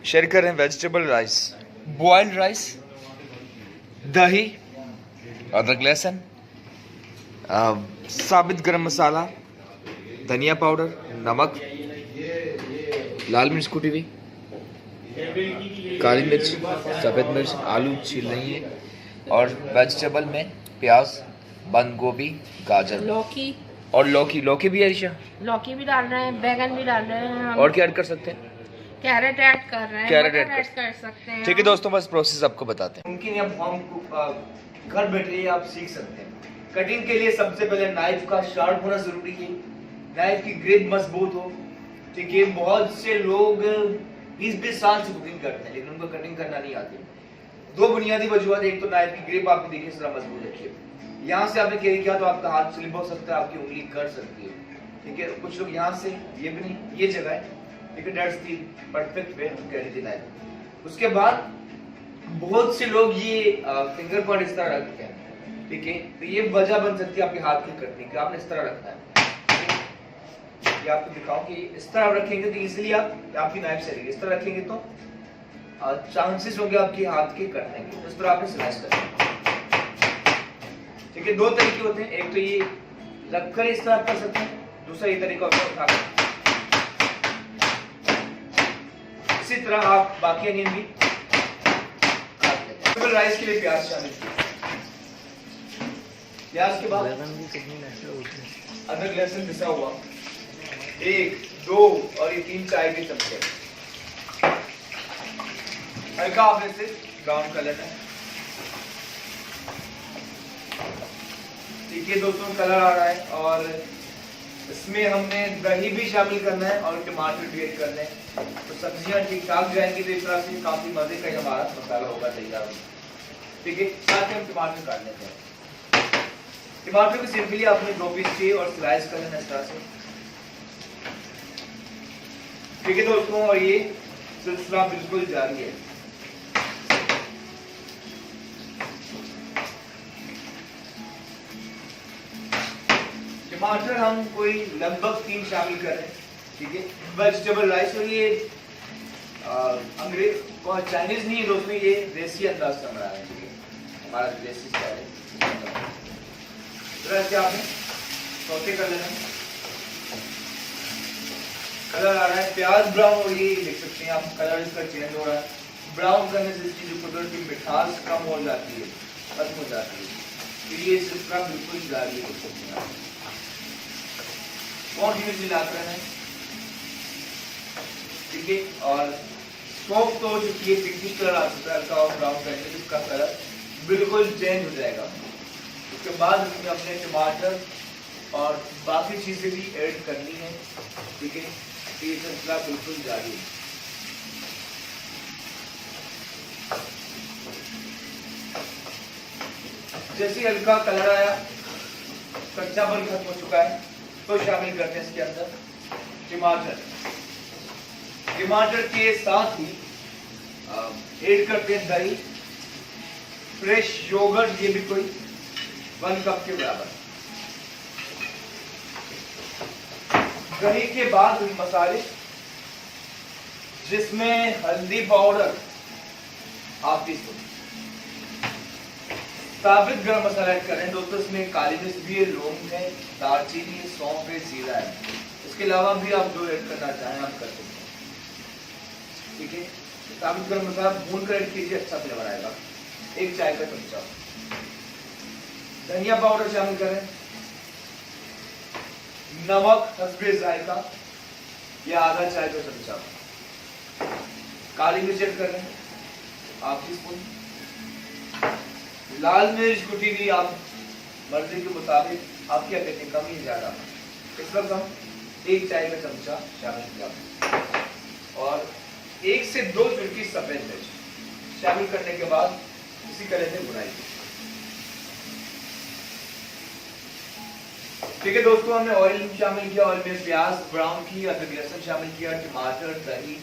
Share कर रहे हैं वेजिटेबल राइस, बॉइल्ड राइस, दही, अदरक लहसुन, साबित गरम मसाला, धनिया पाउडर, नमक, लाल मिर्च कुटी हुई, काली मिर्च, सफ़ेद मिर्च, आलू छील रही है और वेजिटेबल में प्याज, बंद गोभी, गाजर, लौकी और लौकी भी है ईशा? लौकी भी डाल रहे हैं, बैगन भी डाल रहे हैं हम। और क्या ऐड कर सकते हैं? कैरेट ऐड कर रहे हैं, कैरेट मटर ऐड ऐड कर सकते हैं। ठीक है दोस्तों, बस प्रोसेस आपको बताते हैं। मुमकिन है हम घर बैठे आप सीख सकते हैं। कटिंग के लिए सबसे पहले नाइफ का शार्प होना जरूरी है, नाइफ की ग्रिप मजबूत हो। ठीक है, बहुत से लोग 20-20 साल से कुकिंग करते हैं लेकिन उनको कटिंग करना नहीं आती। दो बुनियादी वजूहत, एक तो नाइफ की ग्रिप आपकी देखिए जरा मजबूत रखिए, यहाँ से आपने कैरी किया तो आपका हाथ स्लिप हो सकता है, आपकी उंगली कट सकती है। ठीक है, कुछ लोग यहाँ से, ये भी नहीं, ये जगह है, ठीक है, that's the perfect way to carry the knife. उसके बाद बहुत से लोग ये फिंगर पॉइंट इस तरह रखते हैं, ठीक है, तो ये वजह बन सकती है आपके हाथ की कटने की। आपने इस तरह रखना है, ये आपको दिखाऊं कि इस तरह आप रखेंगे तो इजीली आपकी नाइफ चलेगी। इस तरह रखेंगे तो चांसेस होंगे आपके हाथ के कटने के, तो इस तरह आपने स्लाइस करना है। ठीक है, दो तरीके होते हैं, एक तो ये रखकर इस तरह आप कर सकते हैं, दूसरा ये तरीका होता है उठाकर। इसी तरह आप बाकी अनियन भी काट लेते हैं। राइस के लिए प्याज शामिल किया, प्याज के बाद अदरक लहसुन पिसा हुआ 1, 2 और ये 3 चाय के चमचे, हल्का आपने से ब्राउन कलर है। ठीक है दोस्तों, कलर आ रहा है और इसमें हमने दही भी शामिल करना है और टमाटर भी ऐड करने हैं, तो सब्जियां ठीक ठाक जाएंगी तो इस तरह से काफी मजे का हमारा मसाला होगा तैयार। ठीक है, साथ में हम टमाटर काट लेते हैं। टमाटर को सिंपली आपने 2 पीस चाहिए और स्लाइस कर लेना इस तरह से। ठीक है दोस्तों, और ये सिलसिला बिल्कुल जारी है। टमाटर हम कोई लगभग 3 शामिल कर रहे हैं। ठीक है, वेजिटेबल राइस, और ये अंग्रेज और चाइनीज नहीं है दोस्तों, ये देसी अंदाज से बना है। ठीक है, हमारा देसी स्टाइल है। तरह से आपने सौते कर लेना, कलर आ रहा है, प्याज ब्राउन हो रही है, देख सकते हैं आप कलर इसका चेंज हो रहा है। ब्राउन करने से इसकी जो कुदरती मिठास कम हो जाती है, खत्म हो जाती है, तो ये इसका बिल्कुल जारी हो सकते हैं। कंटिन्यूस मिलाते रहना है। ठीक है, और सॉफ्ट हो चुकी है, पिंकिश कलर आ चुका है हल्का, और ब्राउन करने से इसका कलर बिल्कुल चेंज हो जाएगा। उसके बाद इसमें अपने टमाटर और बाकी चीजें भी ऐड करनी है। ठीक है, ये सिलसिला बिल्कुल जारी है। जैसे हल्का कलर आया, कच्चापन खत्म हो चुका है, तो शामिल करते हैं इसके अंदर टमाटर। टमाटर के साथ ही ऐड करते हैं दही, फ्रेश योगर्ट, ये भी कोई 1 कप के बराबर। दही के बाद मसाले, जिसमें हल्दी पाउडर ½ टीस्पून, साबित गरम मसाला ऐड कर रहे हैं दोस्तों। इसमें काली मिर्च भी है, लौंग है, दालचीनी है, सौंफ है, जीरा है। इसके अलावा भी आप जो ऐड करना चाहें आप कर सकते हैं। ठीक है, साबित गरम मसाला भून कर ऐड कीजिए, अच्छा फ्लेवर आएगा। 1 चाय का चमचा धनिया पाउडर शामिल करें, नमक हस्बे जायका या आधा चाय का चमचा, काली मिर्च ऐड कर रहे हैं ½ टीस्पून, लाल मिर्च कुटी हुई आप मर्जी के मुताबिक, आप क्या कहते हैं कम ही ज्यादा, इस वक्त हम 1 चाय का चमचा शामिल किया, और 1 से 2 चुटकी सफेद मिर्च शामिल करने के बाद इसी तरह से भुनाई। ठीक है दोस्तों, हमने ऑयल शामिल किया, ऑयल में प्याज ब्राउन की, अदरक लहसुन शामिल किया, टमाटर, दही,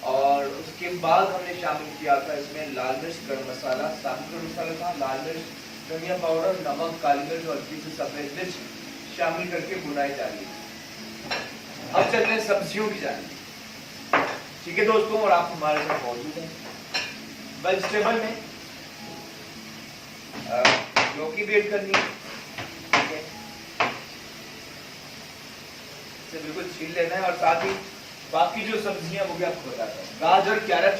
और उसके बाद हमने शामिल किया था इसमें लाल मिर्च, गरम मसाला, साबित गरम मसाला था, लाल मिर्च, धनिया पाउडर, नमक, काली मिर्च और हल्की सी सफेद मिर्च शामिल करके भुनाई जा रही है। अब चलते हैं सब्जियों की जाने। ठीक है दोस्तों, और आप हमारे साथ मौजूद हैं। वेजिटेबल में लौकी भी ऐड करनी है, ठीक है, इसे बिल्कुल छील लेना है। और साथ ही बाकी जो सब्जियां वो भी आपको बताता हूँ। गाजर, कैरेट,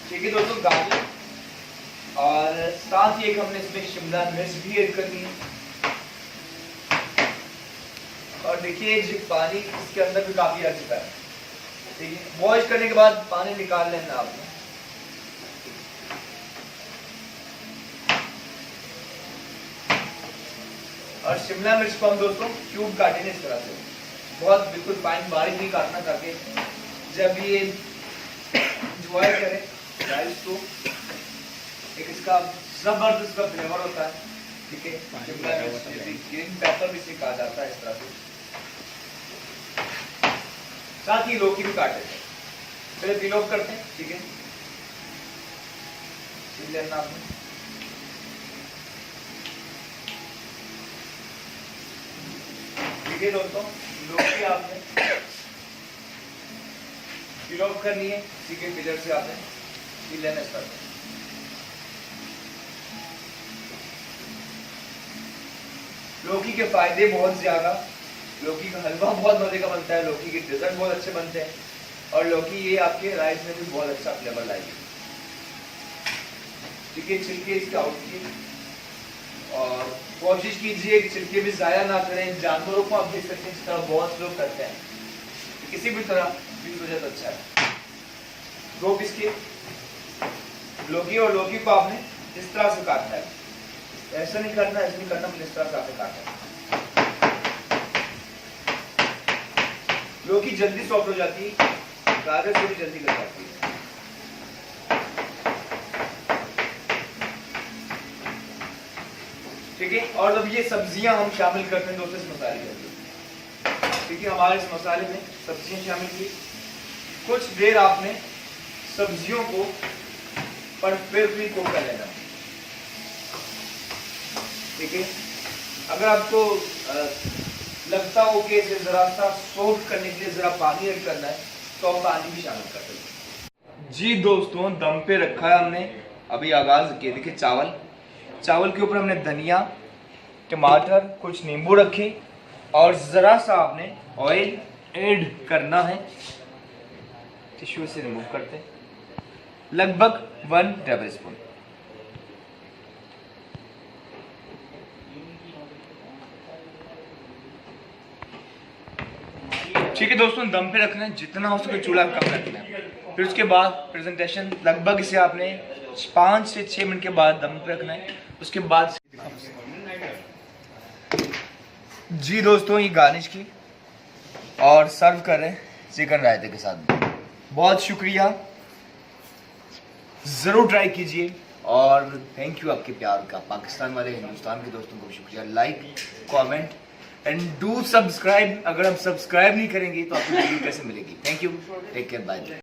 ठीक है दोस्तों, गाजर, और साथ ही एक हमने इसमें शिमला मिर्च भी ऐड करनी है। और देखिए जो पानी इसके अंदर भी काफी आ चुका है, ठीक है। वॉश करने के बाद पानी निकाल लेना आपने। और शिमला मिर्च को हम दोस्तों क्यूब काटेंगे इस तरह से, बहुत बिल्कुल फाइन बारीक नहीं काटना, ताकि जब ये बॉयल करें राइस को, एक इसका जबरदस्त का फ्लेवर होता है, ठीक है। शिमला मिर्च ग्रीन पेपर भी इसे कहा जाता है इस तरह से। साथ ही लौकी भी काट देते हैं, पहले पील ऑफ करते हैं, ठीक है। छील लेना आपने, ठीक है दोस्तों। लौकी आपने पील ऑफ करनी है, ठीक है, पिलर से आपने छील लेना इस तरह से। लौकी के फायदे बहुत ज्यादा, लौकी का हलवा बहुत मजे का बनता है, लौकी के डेजर्ट बहुत अच्छे बनते हैं, और लौकी ये आपके राइस में भी बहुत अच्छा फ्लेवर लाएगी, ठीक है। छिलके इसके आउट कीजिए और कोशिश कीजिए कि छिलके भी जाया ना करें। जानवरों को आप देख सकते हैं, इस तरह बहुत लोग करते हैं, किसी भी तरह भी वजह तो अच्छा है। दो पीस की लौकी, और लौकी को आपने इस तरह से काटना है, ऐसा नहीं करना, ऐसा नहीं करना, इस तरह से आपने काटना है। लौकी जल्दी सॉफ्ट हो जाती है, गाजर से भी जल्दी गल जाती है, ठीक है। और अब ये सब्जियां हम शामिल करते हैं दोस्तों इस मसाले के अंदर, ठीक है। हमारे इस मसाले में सब्जियां शामिल की, कुछ देर आपने सब्जियों को परफेक्टली कुक कर लेना, ठीक है। अगर आपको लगता हो कि इसे जरा सा सॉफ्ट करने के लिए जरा पानी ऐड करना है, तो आप पानी भी शामिल कर सकते हैं। जी दोस्तों, दम पे रखा है हमने अभी आगाज किए। देखिए चावल के ऊपर हमने धनिया, टमाटर, कुछ नींबू रखे, और जरा सा आपने ऑयल ऐड करना है। टिश्यू से रिमूव करते हैं, लगभग 1 टेबल स्पून। ठीक है दोस्तों, दम पे रखना है, जितना हो सके चूल्हा कम रखना है। फिर उसके बाद प्रेजेंटेशन, लगभग इसे आपने 5 से 6 मिनट के बाद दम पे रखना है। उसके बाद जी दोस्तों, ये गार्निश की और सर्व कर रहे हैं चिकन रायते के साथ। बहुत शुक्रिया, ज़रूर ट्राई कीजिए, और थैंक यू आपके प्यार का। पाकिस्तान वाले, हिंदुस्तान के दोस्तों को भी शुक्रिया। Like, comment and do subscribe. अगर आप सब्सक्राइब नहीं करेंगे तो आपको वीडियो कैसे मिलेगी। Thank you, take care, bye.